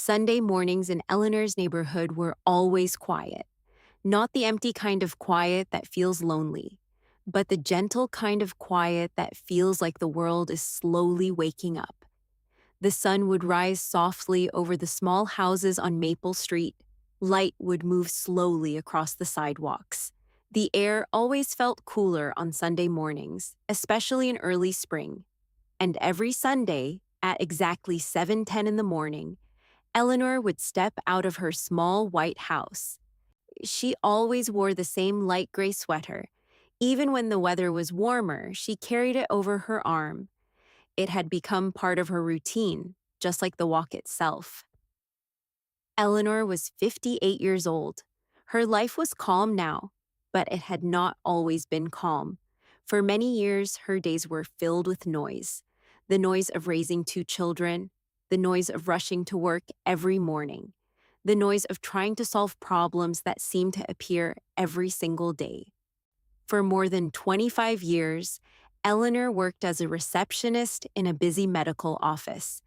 Sunday mornings in Eleanor's neighborhood were always quiet. Not the empty kind of quiet that feels lonely, but the gentle kind of quiet that feels like the world is slowly waking up. The sun would rise softly over the small houses on Maple Street. Light would move slowly across the sidewalks. The air always felt cooler on Sunday mornings, especially in early spring. And every Sunday, at exactly 7:10 in the morning, Eleanor would step out of her small white house. She always wore the same light gray sweater. Even when the weather was warmer, she carried it over her arm. It had become part of her routine, just like the walk itself. Eleanor was 58 years old. Her life was calm now, but it had not always been calm. For many years, her days were filled with noise. The noise of raising two children, the noise of rushing to work every morning, the noise of trying to solve problems that seemed to appear every single day. For more than 25 years, Eleanor worked as a receptionist in a busy medical office.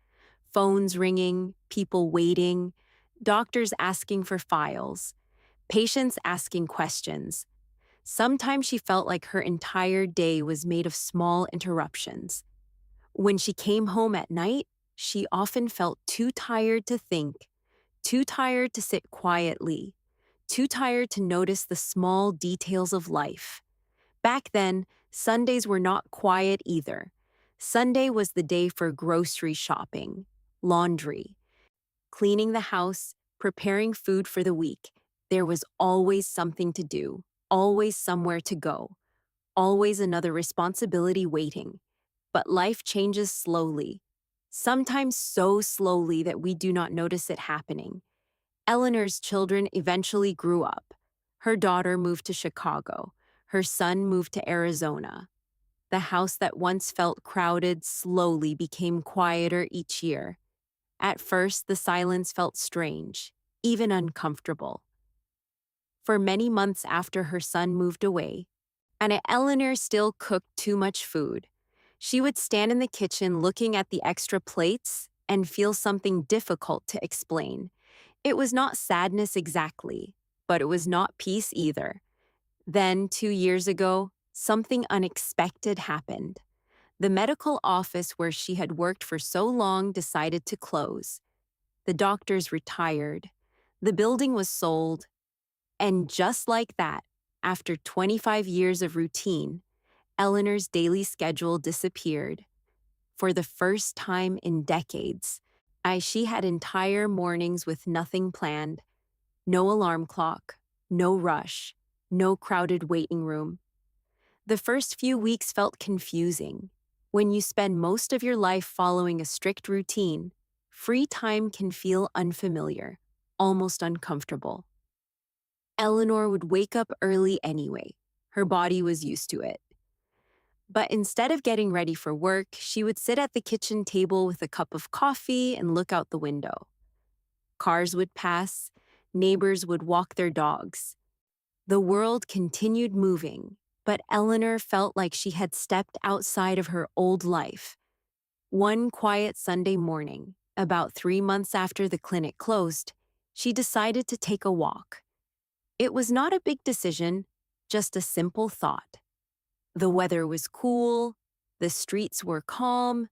Phones ringing, people waiting, doctors asking for files, patients asking questions. Sometimes she felt like her entire day was made of small interruptions. When she came home at night, she often felt too tired to think, too tired to sit quietly, too tired to notice the small details of life. Back then, Sundays were not quiet either. Sunday was the day for grocery shopping, laundry, cleaning the house, preparing food for the week. There was always something to do, always somewhere to go, always another responsibility waiting. But life changes slowly, sometimes so slowly that we do not notice it happening. Eleanor's children eventually grew up. Her daughter moved to Chicago. Her son moved to Arizona. The house that once felt crowded slowly became quieter each year. At first, the silence felt strange, even uncomfortable. For many months after her son moved away, and Eleanor still cooked too much food. She would stand in the kitchen looking at the extra plates and feel something difficult to explain. It was not sadness exactly, but it was not peace either. Then, 2 years ago, something unexpected happened. The medical office where she had worked for so long decided to close. The doctors retired. The building was sold. And just like that, after 25 years of routine, Eleanor's daily schedule disappeared. For the first time in decades, she had entire mornings with nothing planned, no alarm clock, no rush, no crowded waiting room. The first few weeks felt confusing. When you spend most of your life following a strict routine, free time can feel unfamiliar, almost uncomfortable. Eleanor would wake up early anyway. Her body was used to it. But instead of getting ready for work, she would sit at the kitchen table with a cup of coffee and look out the window. Cars would pass, neighbors would walk their dogs. The world continued moving, but Eleanor felt like she had stepped outside of her old life. One quiet Sunday morning, about 3 months after the clinic closed, she decided to take a walk. It was not a big decision, just a simple thought. The weather was cool, the streets were calm.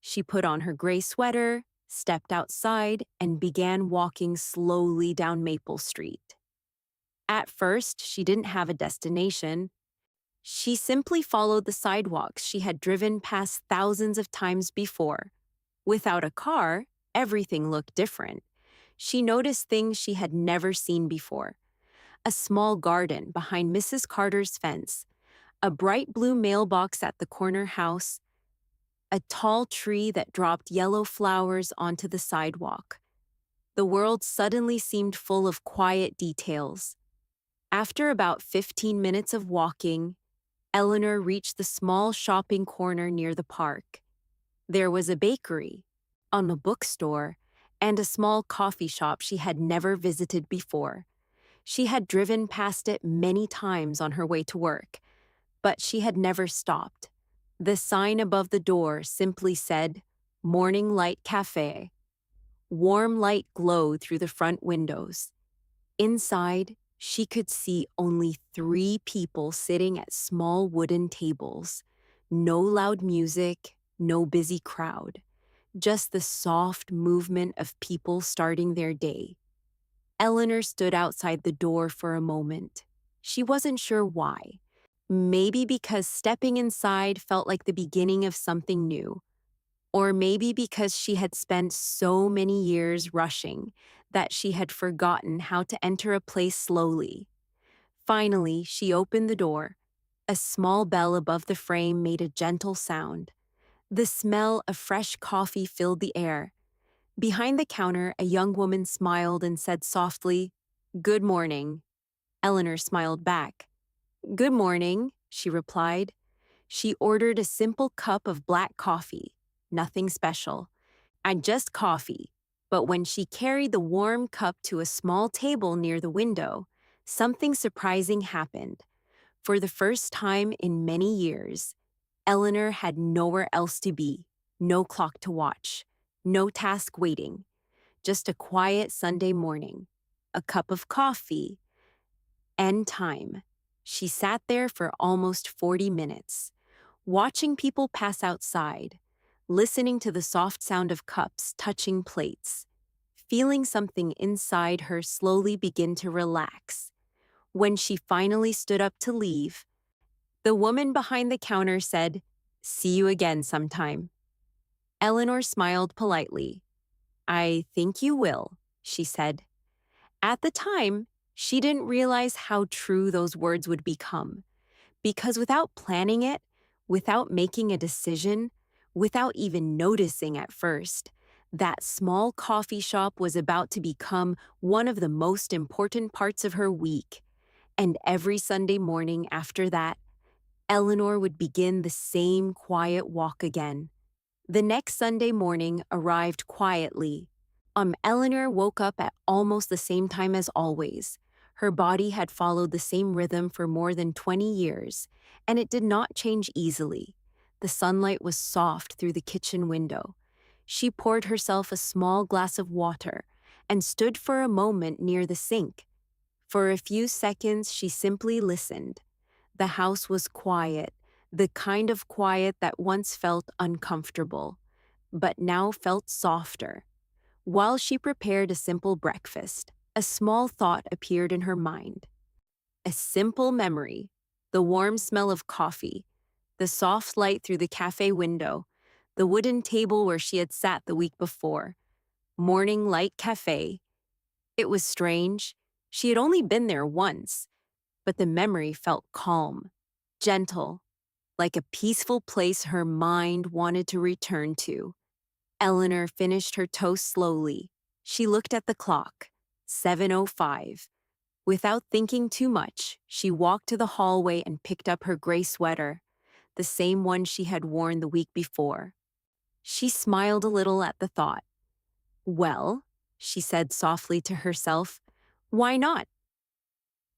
She put on her gray sweater, stepped outside, and began walking slowly down Maple Street. At first, she didn't have a destination. She simply followed the sidewalks she had driven past thousands of times before. Without a car, everything looked different. She noticed things she had never seen before. A small garden behind Mrs. Carter's fence, a bright blue mailbox at the corner house, a tall tree that dropped yellow flowers onto the sidewalk. The world suddenly seemed full of quiet details. After about 15 minutes of walking, Eleanor reached the small shopping corner near the park. There was a bakery, a bookstore, and a small coffee shop she had never visited before. She had driven past it many times on her way to work, but she had never stopped. The sign above the door simply said, "Morning Light Cafe." Warm light glowed through the front windows. Inside, she could see only 3 people sitting at small wooden tables. No loud music, no busy crowd, just the soft movement of people starting their day. Eleanor stood outside the door for a moment. She wasn't sure why. Maybe because stepping inside felt like the beginning of something new. Or maybe because she had spent so many years rushing that she had forgotten how to enter a place slowly. Finally, she opened the door. A small bell above the frame made a gentle sound. The smell of fresh coffee filled the air. Behind the counter, a young woman smiled and said softly, "Good morning." Eleanor smiled back. "Good morning," she replied. She ordered a simple cup of black coffee. Nothing special. And just coffee. But when she carried the warm cup to a small table near the window, something surprising happened. For the first time in many years, Eleanor had nowhere else to be, no clock to watch, no task waiting, just a quiet Sunday morning, a cup of coffee, and time. She sat there for almost 40 minutes, watching people pass outside, listening to the soft sound of cups touching plates, feeling something inside her slowly begin to relax. When she finally stood up to leave, the woman behind the counter said, "See you again sometime." Eleanor smiled politely. "I think you will," she said. At the time, she didn't realize how true those words would become, because without planning it, without making a decision, without even noticing at first, that small coffee shop was about to become one of the most important parts of her week. And every Sunday morning after that, Eleanor would begin the same quiet walk again. The next Sunday morning arrived quietly. Eleanor woke up at almost the same time as always. Her body had followed the same rhythm for more than 20 years, and it did not change easily. The sunlight was soft through the kitchen window. She poured herself a small glass of water and stood for a moment near the sink. For a few seconds, she simply listened. The house was quiet, the kind of quiet that once felt uncomfortable, but now felt softer. While she prepared a simple breakfast, a small thought appeared in her mind. A simple memory, the warm smell of coffee, the soft light through the cafe window, the wooden table where she had sat the week before. Morning Light Cafe. It was strange. She had only been there once, but the memory felt calm, gentle, like a peaceful place her mind wanted to return to. Eleanor finished her toast slowly. She looked at the clock. 7:05. Without thinking too much, she walked to the hallway and picked up her gray sweater, the same one she had worn the week before. She smiled a little at the thought. "Well," she said softly to herself, "why not?"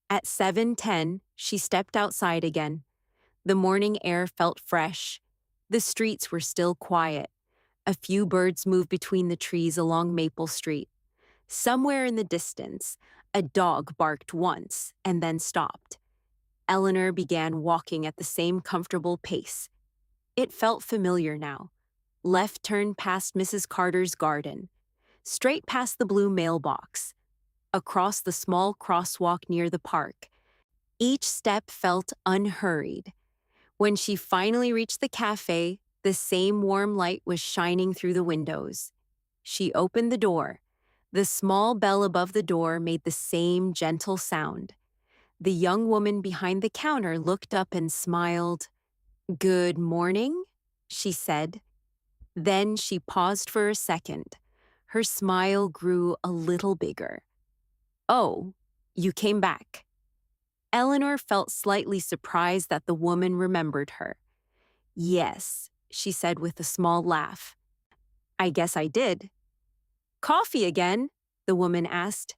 At 7:10, she stepped outside again. The morning air felt fresh. The streets were still quiet. A few birds moved between the trees along Maple Street. Somewhere in the distance, a dog barked once and then stopped. Eleanor began walking at the same comfortable pace. It felt familiar now. Left turn past Mrs. Carter's garden, straight past the blue mailbox, across the small crosswalk near the park. Each step felt unhurried. When she finally reached the cafe, the same warm light was shining through the windows. She opened the door. The small bell above the door made the same gentle sound. The young woman behind the counter looked up and smiled. "Good morning," she said. Then she paused for a second. Her smile grew a little bigger. "Oh, you came back." Eleanor felt slightly surprised that the woman remembered her. "Yes," she said with a small laugh. "I guess I did." "Coffee again?" the woman asked.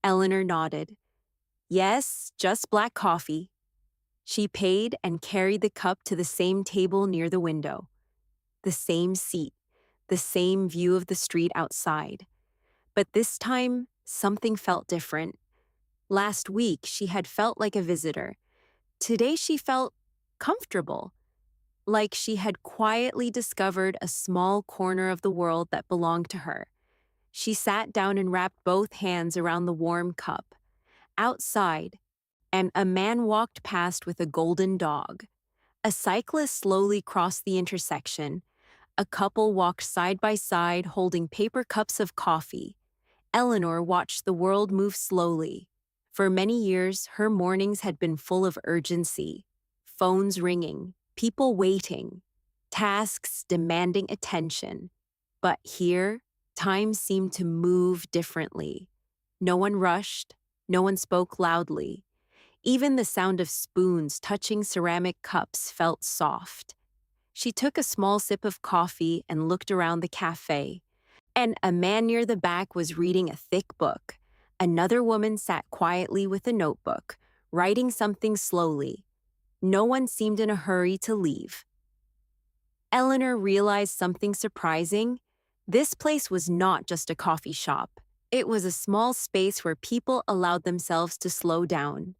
Eleanor nodded. "Yes, just black coffee." She paid and carried the cup to the same table near the window. The same seat, the same view of the street outside. But this time, something felt different. Last week, she had felt like a visitor. Today, she felt comfortable, like she had quietly discovered a small corner of the world that belonged to her. She sat down and wrapped both hands around the warm cup. Outside, and a man walked past with a golden dog. A cyclist slowly crossed the intersection. A couple walked side by side holding paper cups of coffee. Eleanor watched the world move slowly. For many years, her mornings had been full of urgency. Phones ringing, people waiting, tasks demanding attention. But here, time seemed to move differently. No one rushed, no one spoke loudly. Even the sound of spoons touching ceramic cups felt soft. She took a small sip of coffee and looked around the cafe. And a man near the back was reading a thick book. Another woman sat quietly with a notebook, writing something slowly. No one seemed in a hurry to leave. Eleanor realized something surprising. This place was not just a coffee shop. It was a small space where people allowed themselves to slow down.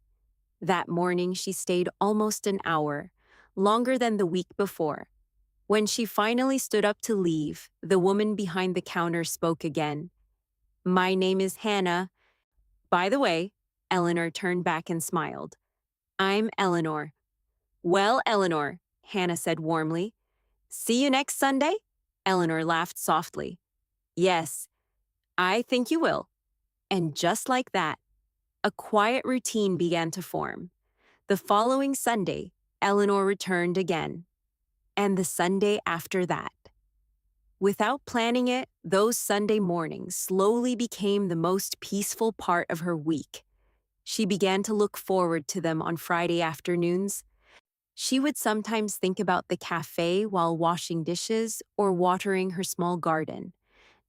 That morning, she stayed almost an hour, longer than the week before. When she finally stood up to leave, the woman behind the counter spoke again. "My name is Hannah. By the way," Eleanor turned back and smiled. "I'm Eleanor." "Well, Eleanor," Hannah said warmly. "See you next Sunday?" Eleanor laughed softly. "Yes, I think you will." And just like that, a quiet routine began to form. The following Sunday, Eleanor returned again. And the Sunday after that. Without planning it, those Sunday mornings slowly became the most peaceful part of her week. She began to look forward to them on Friday afternoons. She would sometimes think about the cafe while washing dishes or watering her small garden,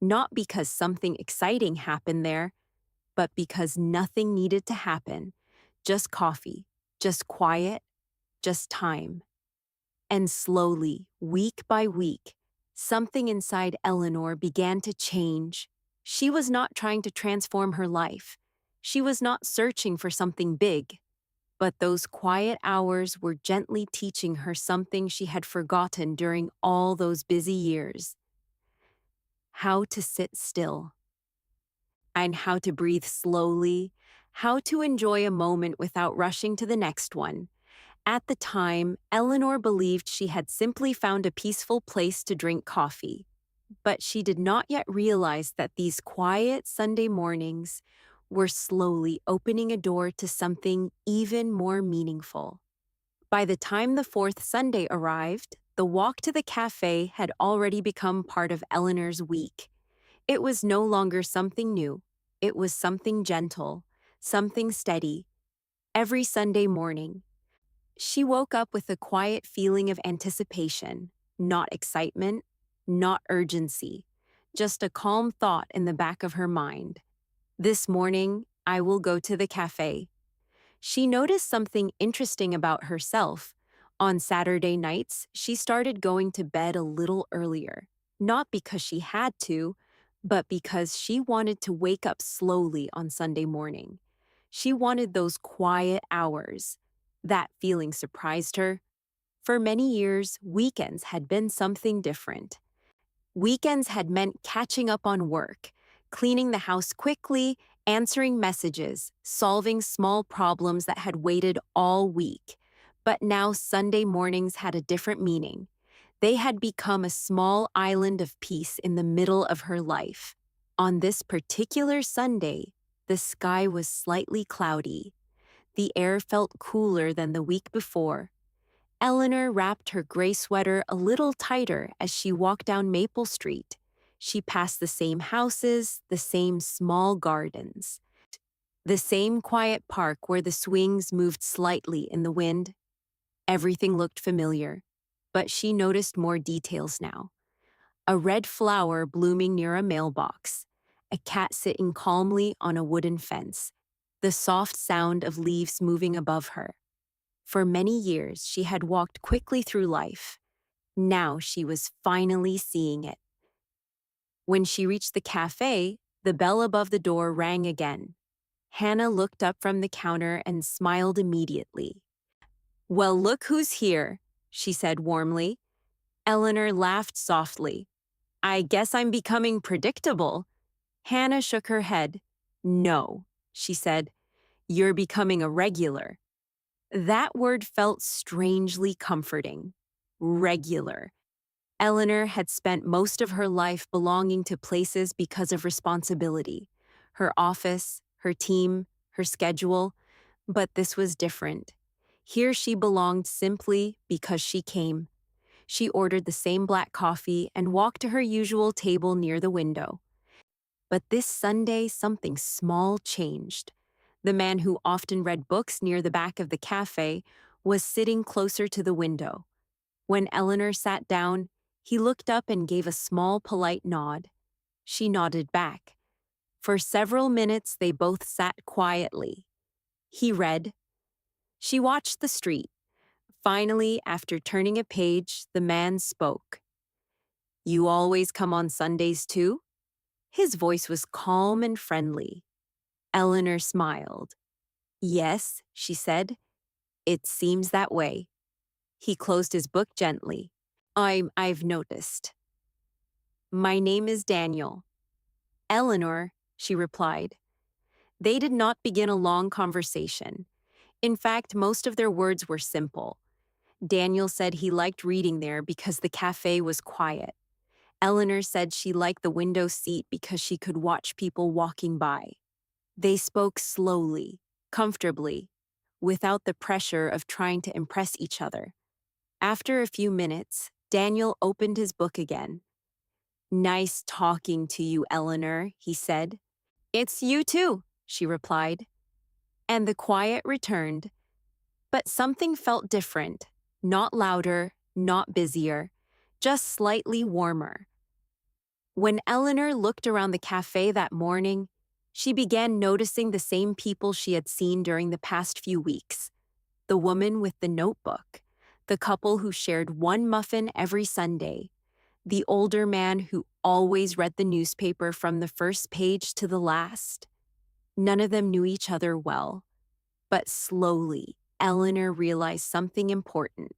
not because something exciting happened there, but because nothing needed to happen. Just coffee, just quiet, just time. And slowly, week by week, something inside Eleanor began to change. She was not trying to transform her life. She was not searching for something big. But those quiet hours were gently teaching her something she had forgotten during all those busy years: how to sit still, and how to breathe slowly, how to enjoy a moment without rushing to the next one. At the time, Eleanor believed she had simply found a peaceful place to drink coffee. But she did not yet realize that these quiet Sunday mornings were slowly opening a door to something even more meaningful. By the time the fourth Sunday arrived, the walk to the cafe had already become part of Eleanor's week. It was no longer something new. It was something gentle, something steady. Every Sunday morning, she woke up with a quiet feeling of anticipation, not excitement, not urgency, just a calm thought in the back of her mind. This morning, I will go to the cafe. She noticed something interesting about herself. On Saturday nights, she started going to bed a little earlier, not because she had to, but because she wanted to wake up slowly on Sunday morning. She wanted those quiet hours. That feeling surprised her. For many years, weekends had been something different. Weekends had meant catching up on work, cleaning the house quickly, answering messages, solving small problems that had waited all week. But now Sunday mornings had a different meaning. They had become a small island of peace in the middle of her life. On this particular Sunday, the sky was slightly cloudy. The air felt cooler than the week before. Eleanor wrapped her gray sweater a little tighter as she walked down Maple Street. She passed the same houses, the same small gardens, the same quiet park where the swings moved slightly in the wind. Everything looked familiar, but she noticed more details now. A red flower blooming near a mailbox, a cat sitting calmly on a wooden fence, the soft sound of leaves moving above her. For many years, she had walked quickly through life. Now she was finally seeing it. When she reached the cafe, The bell above the door rang again. Hannah looked up from the counter and smiled immediately. "Well, look who's here," she said warmly. Eleanor laughed softly. "I guess I'm becoming predictable." Hannah shook her head. "No," she said. "You're becoming a regular." That word felt strangely comforting. Regular. Eleanor had spent most of her life belonging to places because of responsibility. Her office, her team, her schedule. But this was different. Here she belonged simply because she came. She ordered the same black coffee and walked to her usual table near the window. But this Sunday, something small changed. The man who often read books near the back of the cafe was sitting closer to the window. When Eleanor sat down, he looked up and gave a small, polite nod. She nodded back. For several minutes, they both sat quietly. He read. She watched the street. Finally, after turning a page, the man spoke. "You always come on Sundays too?" His voice was calm and friendly. Eleanor smiled. "Yes," she said. "It seems that way." He closed his book gently. I've noticed." "My name is Daniel." "Eleanor," she replied. They did not begin a long conversation. In fact, most of their words were simple. Daniel said he liked reading there because the cafe was quiet. Eleanor said she liked the window seat because she could watch people walking by. They spoke slowly, comfortably, without the pressure of trying to impress each other. After a few minutes, Daniel opened his book again. "Nice talking to you, Eleanor," he said. "It's you too," she replied. And the quiet returned. But something felt different, not louder, not busier, just slightly warmer. When Eleanor looked around the cafe that morning, she began noticing the same people she had seen during the past few weeks. The woman with the notebook, the couple who shared one muffin every Sunday, the older man who always read the newspaper from the first page to the last. None of them knew each other well, but slowly, Eleanor realized something important.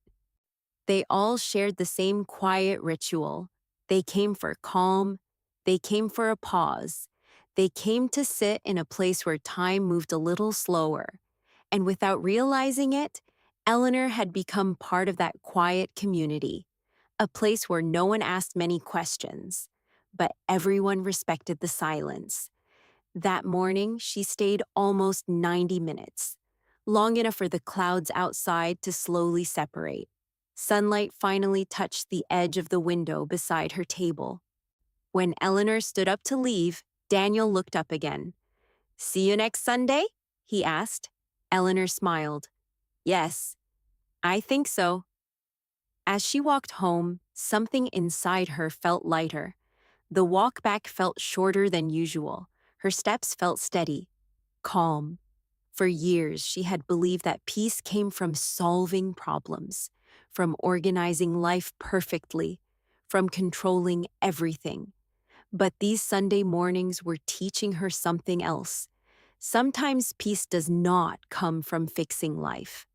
They all shared the same quiet ritual. They came for calm. They came for a pause. They came to sit in a place where time moved a little slower. And without realizing it, Eleanor had become part of that quiet community, a place where no one asked many questions, but everyone respected the silence. That morning, she stayed almost 90 minutes, long enough for the clouds outside to slowly separate. Sunlight finally touched the edge of the window beside her table. When Eleanor stood up to leave, Daniel looked up again. "See you next Sunday?" he asked. Eleanor smiled. "Yes, I think so." As she walked home, something inside her felt lighter. The walk back felt shorter than usual. Her steps felt steady, calm. For years, she had believed that peace came from solving problems, from organizing life perfectly, from controlling everything. But these Sunday mornings were teaching her something else. Sometimes peace does not come from fixing life.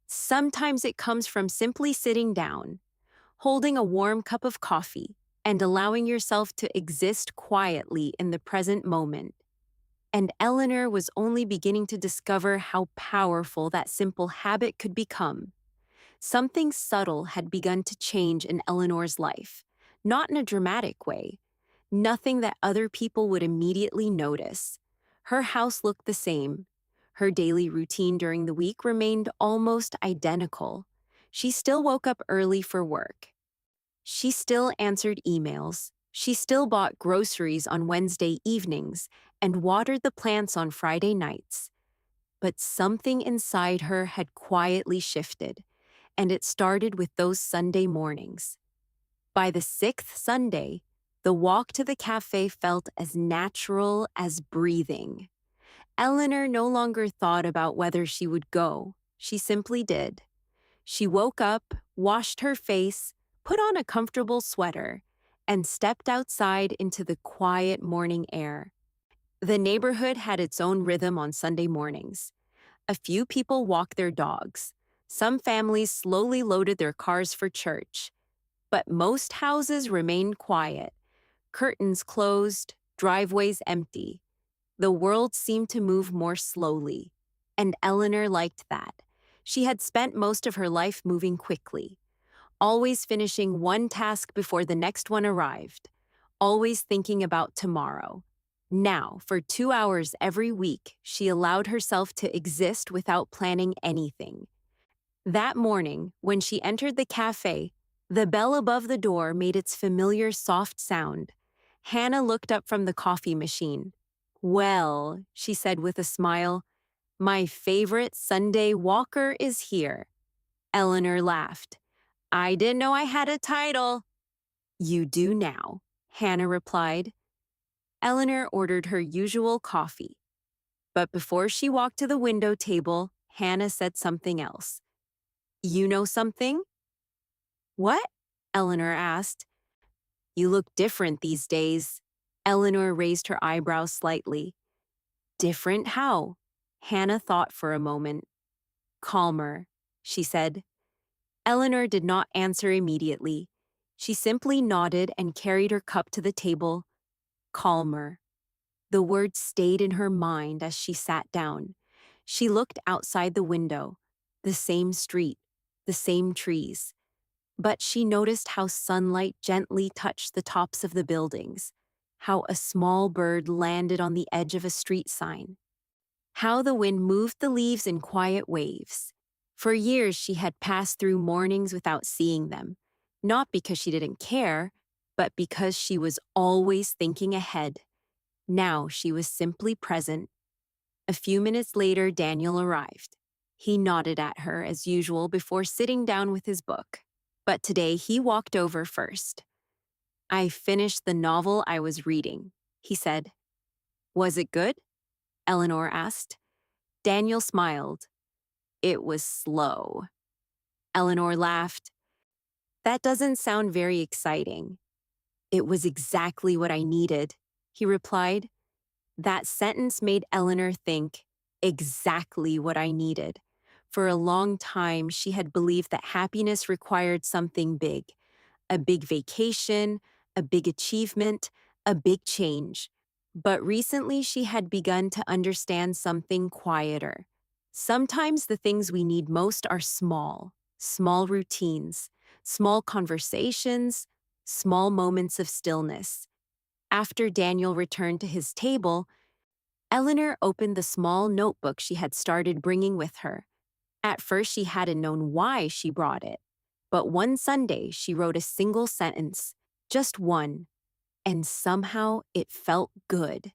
Sometimes it comes from simply sitting down, holding a warm cup of coffee, and allowing yourself to exist quietly in the present moment. And Eleanor was only beginning to discover how powerful that simple habit could become. Something subtle had begun to change in Eleanor's life, not in a dramatic way, nothing that other people would immediately notice. Her house looked the same. Her daily routine during the week remained almost identical. She still woke up early for work. She still answered emails. She still bought groceries on Wednesday evenings and watered the plants on Friday nights. But something inside her had quietly shifted, and it started with those Sunday mornings. By the sixth Sunday, the walk to the cafe felt as natural as breathing. Eleanor no longer thought about whether she would go. She simply did. She woke up, washed her face, put on a comfortable sweater, and stepped outside into the quiet morning air. The neighborhood had its own rhythm on Sunday mornings. A few people walked their dogs. Some families slowly loaded their cars for church. But most houses remained quiet, curtains closed, driveways empty. The world seemed to move more slowly. And Eleanor liked that. She had spent most of her life moving quickly, always finishing one task before the next one arrived, always thinking about tomorrow. Now, for 2 hours every week, she allowed herself to exist without planning anything. That morning, when she entered the cafe, the bell above the door made its familiar soft sound. Hannah looked up from the coffee machine. "Well," she said with a smile, "my favorite Sunday walker is here." Eleanor laughed. "I didn't know I had a title." "You do now," Hannah replied. Eleanor ordered her usual coffee. But before she walked to the window table, Hannah said something else. "You know something?" "What?" Eleanor asked. "You look different these days." Eleanor raised her eyebrows slightly. "Different how?" Hannah thought for a moment. "Calmer," she said. Eleanor did not answer immediately. She simply nodded and carried her cup to the table. Calmer. The word stayed in her mind as she sat down. She looked outside the window. The same street, the same trees. But she noticed how sunlight gently touched the tops of the buildings, how a small bird landed on the edge of a street sign, how the wind moved the leaves in quiet waves. For years, she had passed through mornings without seeing them, not because she didn't care, but because she was always thinking ahead. Now she was simply present. A few minutes later, Daniel arrived. He nodded at her as usual before sitting down with his book. But today he walked over first. "I finished the novel I was reading," he said. "Was it good?" Eleanor asked. Daniel smiled. "It was slow." Eleanor laughed. "That doesn't sound very exciting." "It was exactly what I needed," he replied. That sentence made Eleanor think, exactly what I needed. For a long time, she had believed that happiness required something big, a big vacation, a big achievement, a big change. But recently, she had begun to understand something quieter. Sometimes the things we need most are small, small routines, small conversations, small moments of stillness. After Daniel returned to his table, Eleanor opened the small notebook she had started bringing with her. At first, she hadn't known why she brought it. But one Sunday, she wrote a single sentence, just one, and somehow it felt good.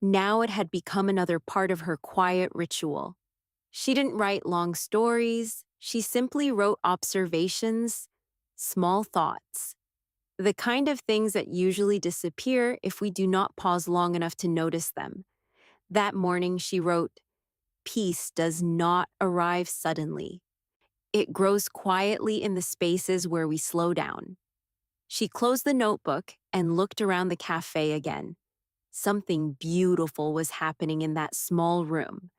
Now it had become another part of her quiet ritual. She didn't write long stories, she simply wrote observations, small thoughts. The kind of things that usually disappear if we do not pause long enough to notice them. That morning she wrote, "Peace does not arrive suddenly. It grows quietly in the spaces where we slow down." She closed the notebook and looked around the cafe again. Something beautiful was happening in that small room.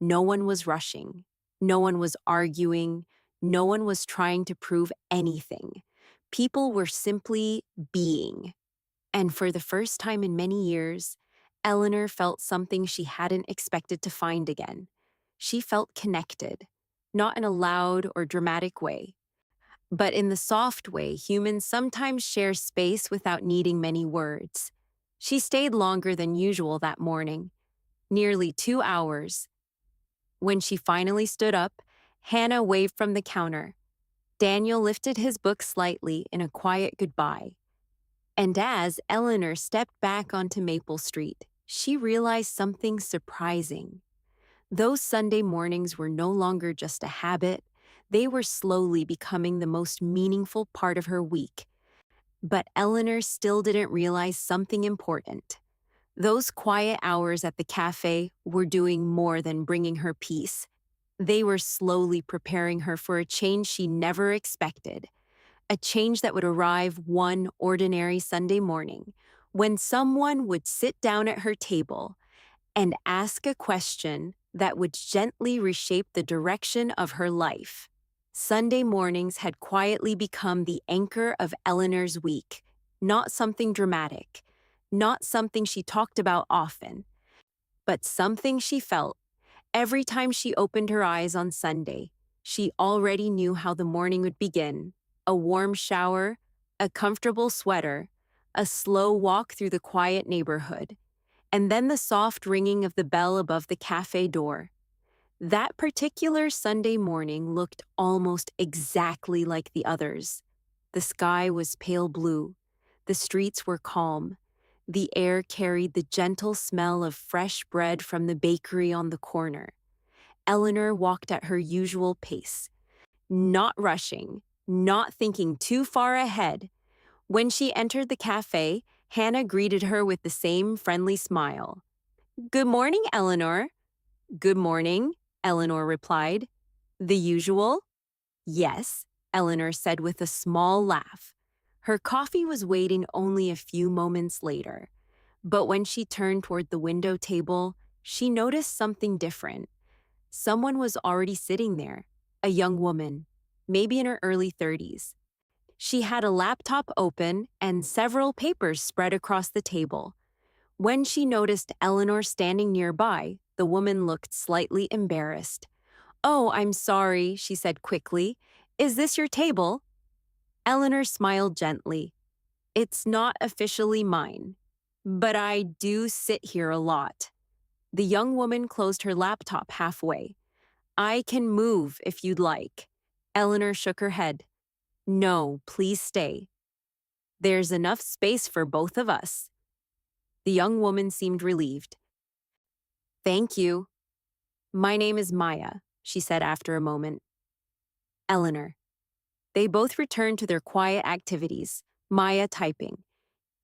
No one was rushing. No one was arguing. No one was trying to prove anything. People were simply being. And for the first time in many years, Eleanor felt something she hadn't expected to find again. She felt connected, not in a loud or dramatic way, but in the soft way humans sometimes share space without needing many words. She stayed longer than usual that morning, nearly 2 hours. When she finally stood up, Hannah waved from the counter. Daniel lifted his book slightly in a quiet goodbye. And as Eleanor stepped back onto Maple Street, she realized something surprising. Those Sunday mornings were no longer just a habit, they were slowly becoming the most meaningful part of her week. But Eleanor still didn't realize something important. Those quiet hours at the cafe were doing more than bringing her peace. They were slowly preparing her for a change she never expected. A change that would arrive one ordinary Sunday morning, when someone would sit down at her table, and ask a question that would gently reshape the direction of her life. Sunday mornings had quietly become the anchor of Eleanor's week, not something dramatic, not something she talked about often, but something she felt. Every time she opened her eyes on Sunday, she already knew how the morning would begin: a warm shower, a comfortable sweater, a slow walk through the quiet neighborhood, and then the soft ringing of the bell above the cafe door. That particular Sunday morning looked almost exactly like the others. The sky was pale blue, the streets were calm, the air carried the gentle smell of fresh bread from the bakery on the corner. Eleanor walked at her usual pace, not rushing, not thinking too far ahead. When she entered the cafe, Hannah greeted her with the same friendly smile. "Good morning, Eleanor." "Good morning," Eleanor replied. "The usual?" "Yes," Eleanor said with a small laugh. Her coffee was waiting only a few moments later. But when she turned toward the window table, she noticed something different. Someone was already sitting there, a young woman, maybe in her early 30s. She had a laptop open and several papers spread across the table. When she noticed Eleanor standing nearby, the woman looked slightly embarrassed. "Oh, I'm sorry," she said quickly. "Is this your table?" Eleanor smiled gently. "It's not officially mine, but I do sit here a lot." The young woman closed her laptop halfway. "I can move if you'd like." Eleanor shook her head. "No, please stay. There's enough space for both of us." The young woman seemed relieved. "Thank you. My name is Maya," she said after a moment. "Eleanor." They both returned to their quiet activities, Maya typing,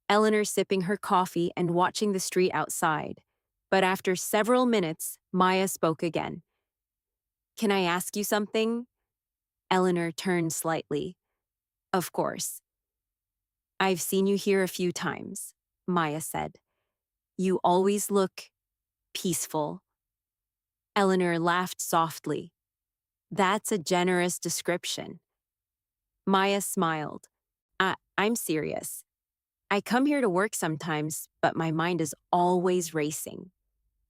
Eleanor sipping her coffee and watching the street outside. But after several minutes, Maya spoke again. "Can I ask you something?" Eleanor turned slightly. "Of course." "I've seen you here a few times," Maya said. "You always look peaceful." Eleanor laughed softly. "That's a generous description." Maya smiled. I'm serious. I come here to work sometimes, but my mind is always racing.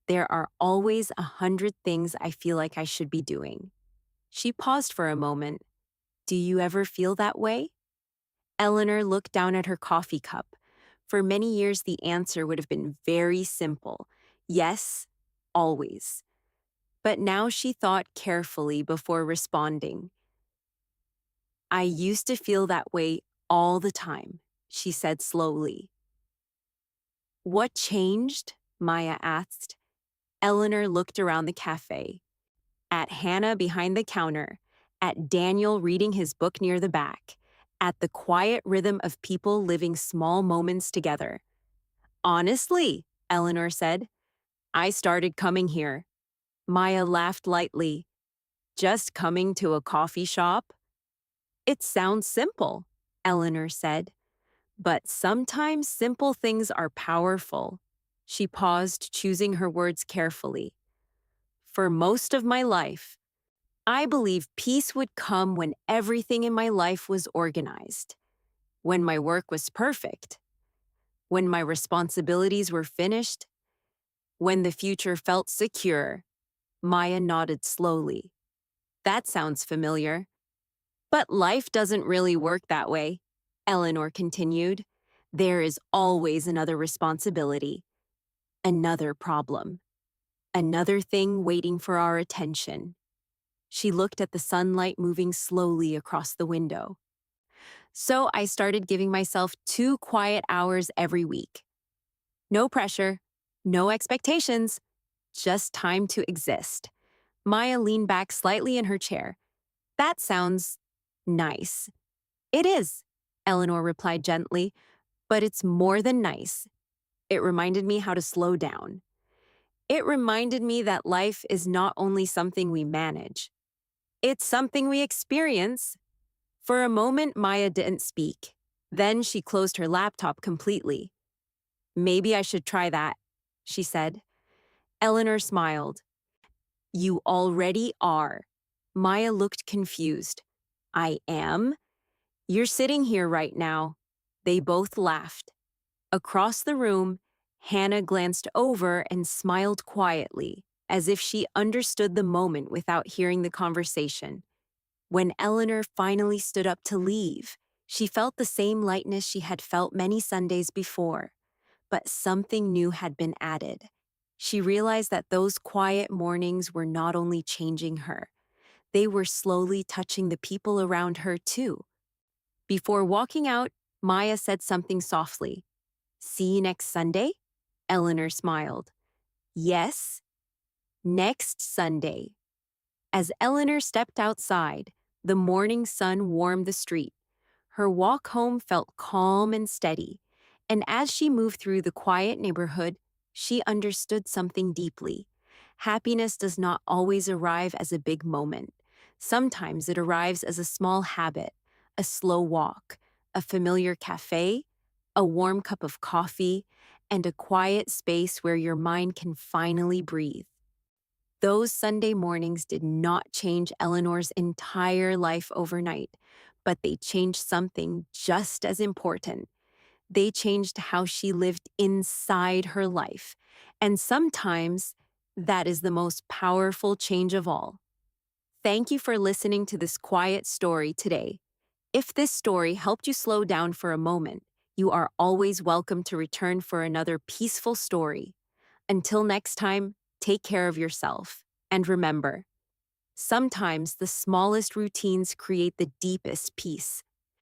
There are always 100 things I feel like I should be doing." She paused for a moment. "Do you ever feel that way?" Eleanor looked down at her coffee cup. For many years, the answer would have been very simple. Yes, always. But now she thought carefully before responding. "I used to feel that way all the time," she said slowly. "What changed?" Maya asked. Eleanor looked around the cafe, at Hannah behind the counter, at Daniel reading his book near the back, at the quiet rhythm of people living small moments together. "Honestly," Eleanor said, "I started coming here." Maya laughed lightly. "Just coming to a coffee shop?" "It sounds simple," Eleanor said. "But sometimes simple things are powerful." She paused, choosing her words carefully. "For most of my life, I believe peace would come when everything in my life was organized, when my work was perfect, when my responsibilities were finished, when the future felt secure." Maya nodded slowly. "That sounds familiar." "But life doesn't really work that way," Eleanor continued. "There is always another responsibility, another problem, another thing waiting for our attention." She looked at the sunlight moving slowly across the window. "So I started giving myself 2 quiet hours every week. No pressure, no expectations, just time to exist." Maya leaned back slightly in her chair. "That sounds nice." "It is," Eleanor replied gently, "but it's more than nice. It reminded me how to slow down. It reminded me that life is not only something we manage, it's something we experience." For a moment, Maya didn't speak. Then she closed her laptop completely. "Maybe I should try that," she said. Eleanor smiled. You already are. Maya looked confused. I am? You're sitting here right now. They both laughed. Across the room, Hannah glanced over and smiled quietly, as if she understood the moment without hearing the conversation. When Eleanor finally stood up to leave, she felt the same lightness she had felt many Sundays before. But something new had been added. She realized that those quiet mornings were not only changing her, they were slowly touching the people around her too. Before walking out, Maya said something softly. See you next Sunday? Eleanor smiled. Yes, next Sunday. As Eleanor stepped outside, the morning sun warmed the street. Her walk home felt calm and steady, and as she moved through the quiet neighborhood, she understood something deeply. Happiness does not always arrive as a big moment. Sometimes it arrives as a small habit, a slow walk, a familiar cafe, a warm cup of coffee, and a quiet space where your mind can finally breathe. Those Sunday mornings did not change Eleanor's entire life overnight, but they changed something just as important. They changed how she lived inside her life. And sometimes that is the most powerful change of all. Thank you for listening to this quiet story today. If this story helped you slow down for a moment, you are always welcome to return for another peaceful story. Until next time, take care of yourself. And remember, sometimes the smallest routines create the deepest peace.